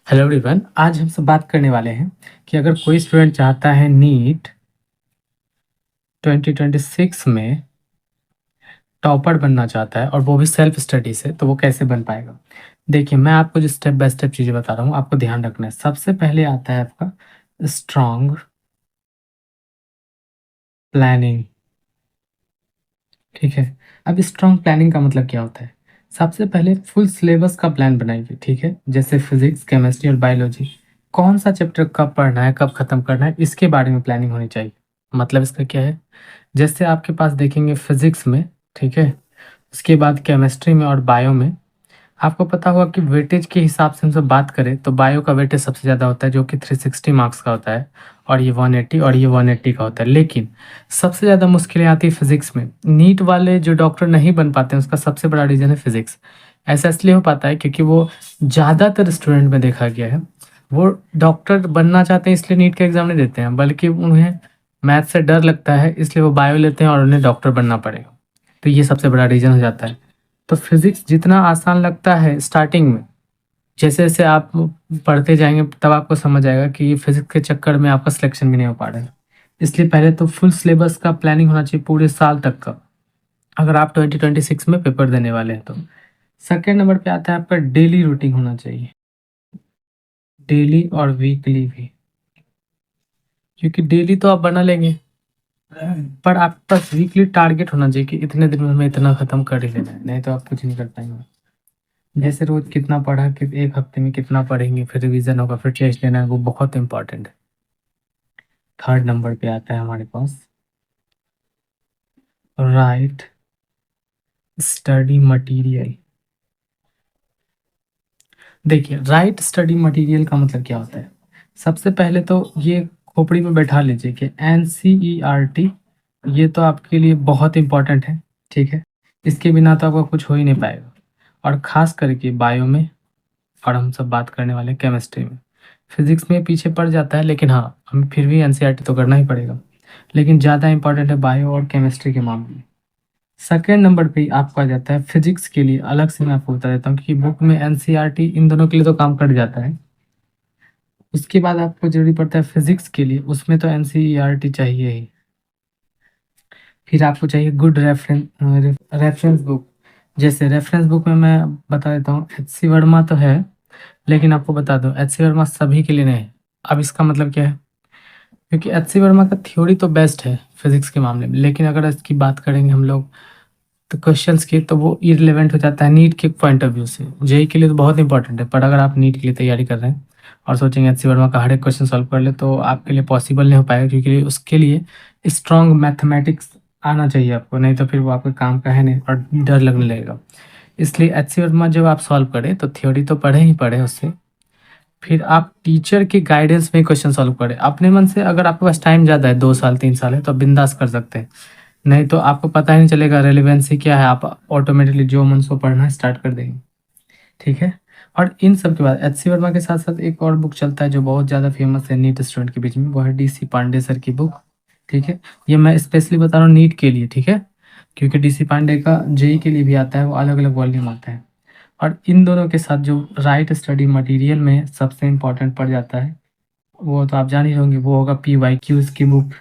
Hello everyone, आज हम सब बात करने वाले हैं कि अगर कोई स्टूडेंट चाहता है नीट 2026 में टॉपर बनना चाहता है और वो भी सेल्फ स्टडी से, तो वो कैसे बन पाएगा। देखिए, मैं आपको जो स्टेप बाय स्टेप चीज़ें बता रहा हूँ, आपको ध्यान रखना है। सबसे पहले आता है आपका स्ट्रॉन्ग प्लानिंग। ठीक है। अब स्ट्रॉन्ग प्लानिंग का मतलब क्या होता है? सबसे पहले फुल सिलेबस का प्लान बनाइए। ठीक है, जैसे फिजिक्स, केमिस्ट्री और बायोलॉजी, कौन सा चैप्टर कब पढ़ना है, कब खत्म करना है, इसके बारे में प्लानिंग होनी चाहिए। मतलब इसका क्या है? जैसे आपके पास देखेंगे फिजिक्स में, ठीक है, उसके बाद केमिस्ट्री में और बायो में, आपको पता होगा कि वेटेज के हिसाब से हम सब बात करें तो बायो का वेटेज सबसे ज़्यादा होता है, जो कि 360 मार्क्स का होता है, और ये 180 और ये 180 का होता है। लेकिन सबसे ज़्यादा मुश्किलें आती है फिजिक्स में। नीट वाले जो डॉक्टर नहीं बन पाते हैं, उसका सबसे बड़ा रीज़न है फिजिक्स। ऐसा इसलिए हो पाता है क्योंकि वो ज़्यादातर स्टूडेंट में देखा गया है, वो डॉक्टर बनना चाहते हैं इसलिए नीट का एग्ज़ाम नहीं देते हैं, बल्कि उन्हें मैथ से डर लगता है, इसलिए वो बायो लेते हैं और उन्हें डॉक्टर बनना पड़ेगा। तो ये सबसे बड़ा रीज़न हो जाता है। तो फिजिक्स जितना आसान लगता है स्टार्टिंग में, जैसे-जैसे आप पढ़ते जाएँगे तब आपको समझ आएगा कि फिजिक्स के चक्कर में आपका सिलेक्शन भी नहीं हो पा रहा है। इसलिए पहले तो फुल सिलेबस का प्लानिंग होना चाहिए पूरे साल तक का, अगर आप 2026 में पेपर देने वाले हैं तो। सेकंड नंबर पे आता है आपका डेली रूटीन होना चाहिए, डेली और वीकली भी, क्योंकि डेली तो आप बना लेंगे, पर आपके पास वीकली टारगेट होना चाहिए कि इतने दिन में हमें इतना खत्म कर ही लेना है, नहीं तो आप कुछ नहीं कर पाएँगे। जैसे रोज कितना पढ़ा, कि एक हफ्ते में कितना पढ़ेंगे, फिर रिवीजन होगा, फिर टेस्ट लेना है, वो बहुत इंपॉर्टेंट है। थर्ड नंबर पे आता है हमारे पास राइट स्टडी मटेरियल। देखिए, राइट स्टडी मटेरियल का मतलब क्या होता है? सबसे पहले तो ये खोपड़ी में बैठा लीजिए कि एनसीईआरटी, ये तो आपके लिए बहुत इंपॉर्टेंट है। ठीक है, इसके बिना तो आपका कुछ हो ही नहीं पाएगा, और खास करके बायो में, और हम सब बात करने वाले हैं केमिस्ट्री में। फिजिक्स में पीछे पड़ जाता है, लेकिन हाँ, हमें फिर भी एनसीईआरटी तो करना ही पड़ेगा, लेकिन ज़्यादा इंपॉर्टेंट है बायो और केमिस्ट्री के मामले में। सेकेंड नंबर पे आपको आ जाता है फिजिक्स के लिए, अलग से मैं आपको बता देता हूँ, क्योंकि बुक में एनसीईआरटी इन दोनों के लिए तो काम कर जाता है। उसके बाद आपको जरूरी पड़ता है फिजिक्स के लिए, उसमें तो एनसीईआरटी चाहिए ही। फिर आपको चाहिए गुड रेफरेंस बुक। जैसे रेफरेंस बुक में मैं बता देता हूँ, एच सी वर्मा तो है, लेकिन आपको बता दो एच सी वर्मा सभी के लिए नहीं है। अब इसका मतलब क्या है? क्योंकि एच सी वर्मा का थ्योरी तो बेस्ट है फिजिक्स के मामले में, लेकिन अगर इसकी बात करेंगे हम लोग तो क्वेश्चंस की, तो वो इररिलेवेंट हो जाता है नीट के पॉइंट ऑफ व्यू से। जेई के लिए तो बहुत इंपॉर्टेंट है, पर अगर आप नीट के लिए तैयारी कर रहे हैं और सोचेंगे एच सी वर्मा का हर एक क्वेश्चन सॉल्व कर ले, तो आपके लिए पॉसिबल नहीं हो पाएगा, क्योंकि उसके लिए स्ट्रॉन्ग मैथमेटिक्स आना चाहिए आपको, नहीं तो फिर वो आपके काम का है नहीं और डर लगने लगेगा। इसलिए एच सी वर्मा जब आप सॉल्व करें तो थ्योरी तो पढ़े ही पढ़े उससे, फिर आप टीचर के गाइडेंस में क्वेश्चन सॉल्व करें अपने मन से। अगर आपके पास टाइम ज़्यादा है, 2 साल 3 साल है, तो आप बिंदास कर सकते हैं, नहीं तो आपको पता ही नहीं चलेगा रेलेवेंसी क्या है, आप ऑटोमेटिकली जो मन सो पढ़ना स्टार्ट कर देंगे। ठीक है। और इन सब के बाद एच सी वर्मा के साथ साथ एक और बुक चलता है जो बहुत ज़्यादा फेमस है नीट स्टूडेंट के बीच में, वो है डी सी पांडे सर की बुक। ठीक है, ये मैं स्पेशली बता रहा हूँ नीट के लिए। ठीक है, क्योंकि डी सी पांडे का जेई के लिए भी आता है, वो अलग अलग वॉल्यूम आता है। और इन दोनों के साथ जो राइट स्टडी मटेरियल में सबसे इम्पोर्टेंट पड़ जाता है, वो तो आप जान ही होंगे, वो होगा पी वाई क्यूज की बुक।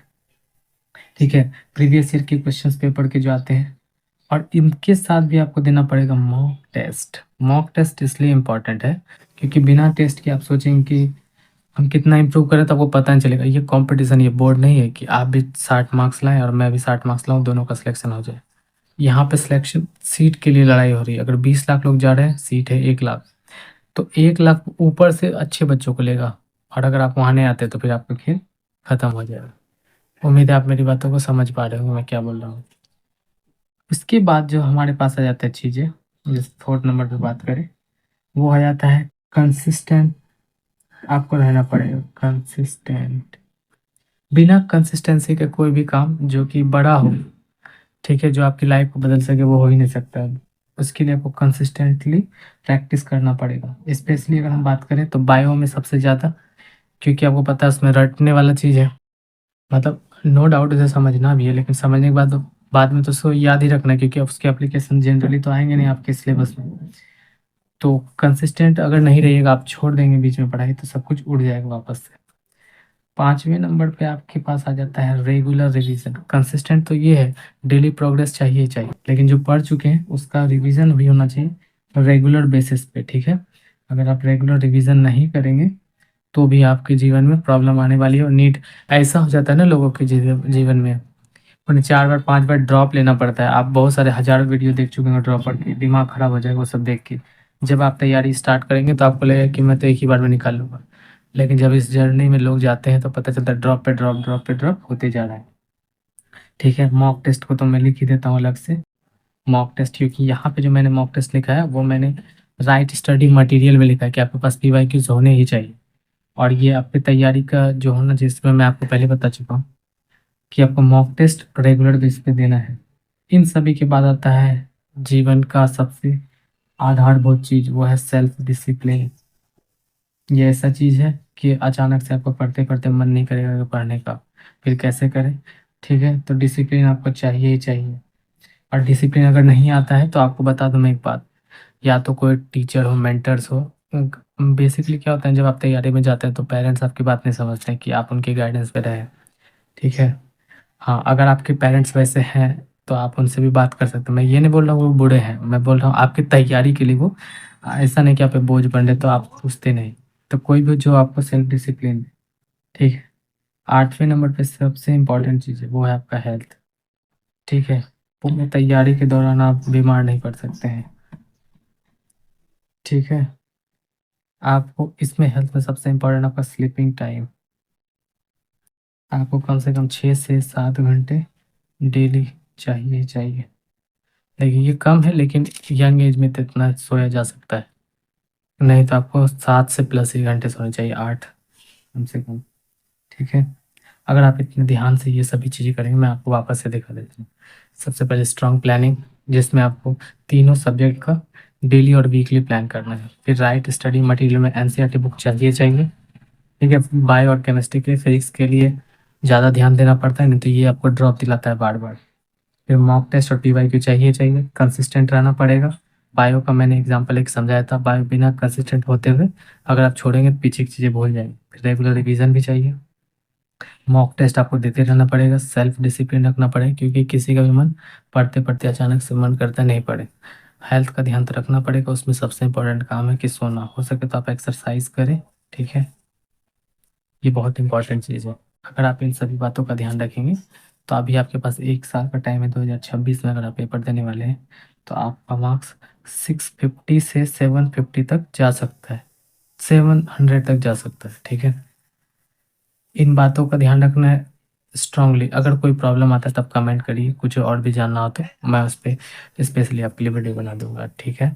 ठीक है, प्रीवियस ईयर के क्वेश्चंस पेपर के जो आते हैं, और इनके साथ भी आपको देना पड़ेगा मॉक टेस्ट। मॉक टेस्ट इसलिए इम्पोर्टेंट है क्योंकि बिना टेस्ट के आप सोचेंगे कि हम कितना इम्प्रूव करें, तो आपको पता नहीं चलेगा। ये कंपटीशन, ये बोर्ड नहीं है कि आप भी 60 मार्क्स लाएं और मैं भी 60 मार्क्स लाऊं, दोनों का सिलेक्शन हो जाए। यहाँ पे सिलेक्शन सीट के लिए लड़ाई हो रही है। अगर 20 लाख लोग जा रहे हैं, सीट है 1 लाख, तो 1 लाख ऊपर से अच्छे बच्चों को लेगा, और अगर आप वहाँ नहीं आते तो फिर आपका खेल खत्म हो जाएगा। उम्मीद है आप मेरी बातों को समझ पा रहे हो मैं क्या बोल रहा हूँ। इसके बाद जो हमारे पास आ जाता है चीज़ें, जैसे फोर्थ नंबर पे बात करें, वो आ जाता है कंसिस्टेंट। आपको रहना पड़ेगा कंसिस्टेंट। बिना कंसिस्टेंसी के कोई भी काम जो कि बड़ा हो, ठीक है, जो आपकी लाइफ को बदल सके, वो हो ही नहीं सकता है। उसके लिए आपको कंसिस्टेंटली प्रैक्टिस करना पड़ेगा। स्पेशली अगर हम बात करें तो बायो में सबसे ज़्यादा, क्योंकि आपको पता है उसमें रटने वाला चीज़ है। मतलब नो डाउट उसे समझना भी है, लेकिन समझने के बाद में तो उसको याद ही रखना है, क्योंकि उसके एप्लीकेशन जनरली तो आएंगे नहीं आपके सिलेबस में। तो कंसिस्टेंट अगर नहीं रहिएगा, आप छोड़ देंगे बीच में पढ़ाई, तो सब कुछ उड़ जाएगा वापस से। 5वें नंबर पे आपके पास आ जाता है रेगुलर रिवीजन। कंसिस्टेंट तो ये है, डेली प्रोग्रेस चाहिए ही चाहिए, लेकिन जो पढ़ चुके हैं उसका रिवीजन भी होना चाहिए रेगुलर बेसिस पे, ठीक है। अगर आप रेगुलर रिवीजन नहीं करेंगे तो भी आपके जीवन में प्रॉब्लम आने वाली है। और नीट ऐसा हो जाता है ना लोगों के जीवन में, उन्हें 4 बार 5 बार ड्रॉप लेना पड़ता है। आप बहुत सारे हज़ारों वीडियो देख चुके हैं ड्रॉपर के, दिमाग खराब हो जाएगा वो सब देख के। जब आप तैयारी स्टार्ट करेंगे तो आपको लगेगा कि मैं तो एक ही बार में निकाल लूँगा, लेकिन जब इस जर्नी में लोग जाते हैं तो पता चलता है ड्रॉप पे ड्रॉप, ड्रॉप पे ड्रॉप होते जा रहा है, ठीक है। मॉक टेस्ट को तो मैं लिख ही देता हूँ अलग से, मॉक टेस्ट, क्योंकि यहाँ पे जो मैंने मॉक टेस्ट लिखा है वो मैंने राइट स्टडी मटेरियल में लिखा है कि आपके पास पीवाईक्यूज होने ही चाहिए। और ये आपकी तैयारी का जो होना, जिसमें मैं आपको पहले बता चुका हूँ कि आपको मॉक टेस्ट रेगुलर बेस पे देना है। इन सभी के बाद आता है जीवन का सबसे आधारभूत चीज़, वो है सेल्फ डिसिप्लिन। ये ऐसा चीज़ है कि अचानक से आपको पढ़ते-पढ़ते मन नहीं करेगा पढ़ने का, फिर कैसे करें? ठीक है, तो डिसिप्लिन आपको चाहिए ही चाहिए। और डिसिप्लिन अगर नहीं आता है तो आपको बता दूँ मैं एक बात, या तो कोई टीचर हो, मेंटर्स हो। बेसिकली क्या होता है, जब आप तैयारी में जाते हैं तो पेरेंट्स आपकी बात नहीं समझते हैं कि आप उनके गाइडेंस पे रहें, ठीक है। हाँ, अगर आपके पेरेंट्स वैसे हैं तो आप उनसे भी बात कर सकते हैं। मैं ये नहीं बोल रहा हूँ वो बुरे हैं, मैं बोल रहा हूँ आपकी तैयारी के लिए वो ऐसा नहीं कि आप पे बोझ बन रहे तो आप पूछते नहीं। तो कोई भी जो आपको सेल्फ डिसिप्लिन दे, ठीक है। 8वें नंबर पे सबसे इम्पोर्टेंट चीज़ है वो है आपका हेल्थ, ठीक है। पूरी तैयारी के दौरान आप बीमार नहीं पड़ सकते हैं, ठीक है। आपको इसमें हेल्थ में सबसे इम्पोर्टेंट आपका स्लीपिंग टाइम, आपको कम से कम 6 से 7 घंटे डेली चाहिए ही चाहिए। देखिए ये कम है, लेकिन यंग एज में तो इतना सोया जा सकता है, नहीं तो आपको 7 से प्लस ही घंटे सोने चाहिए, 8 कम से कम, ठीक है। अगर आप इतने ध्यान से ये सभी चीज़ें करेंगे, मैं आपको वापस से दिखा देता हूँ। सबसे पहले स्ट्रॉन्ग प्लानिंग, जिसमें आपको तीनों सब्जेक्ट का डेली और वीकली प्लान करना है। फिर राइट स्टडी मटेरियल में एनसीईआरटी बुक चाहिए चाहिए, ठीक है। बायो और केमिस्ट्री के लिए, फिजिक्स के लिए ज़्यादा ध्यान देना पड़ता है, नहीं तो ये आपको ड्रॉप दिलाता है बार बार। फिर मॉक टेस्ट और पीवाईक्यू चाहिए चाहिए, कंसिस्टेंट रहना पड़ेगा। बायो का मैंने एग्जांपल एक समझाया था, बायो बिना कंसिस्टेंट होते हुए अगर आप छोड़ेंगे तो पीछे की चीज़ें भूल जाएंगे। फिर रेगुलर रिवीजन भी चाहिए, मॉक टेस्ट आपको देते रहना पड़ेगा, सेल्फ डिसिप्लिन रखना पड़ेगा, क्योंकि किसी का भी मन पढ़ते पढ़ते अचानक से मन करता नहीं पढ़े। हेल्थ का ध्यान तो रखना पड़ेगा, उसमें सबसे इम्पोर्टेंट काम है कि सोना, हो सके तो आप एक्सरसाइज करें, ठीक है। ये बहुत इंपॉर्टेंट चीज़ है। अगर आप इन सभी बातों का ध्यान रखेंगे तो अभी आपके पास 1 साल का टाइम है, 2026 में अगर आप पेपर देने वाले हैं तो आपका मार्क्स 650 से 750 तक जा सकता है, 700 तक जा सकता है, ठीक है। इन बातों का ध्यान रखना है स्ट्रांगली। अगर कोई प्रॉब्लम आता है तब कमेंट करिए, कुछ और भी जानना हो तो मैं उस पर स्पेशली आपके लिए वीडियो बना दूंगा, ठीक है।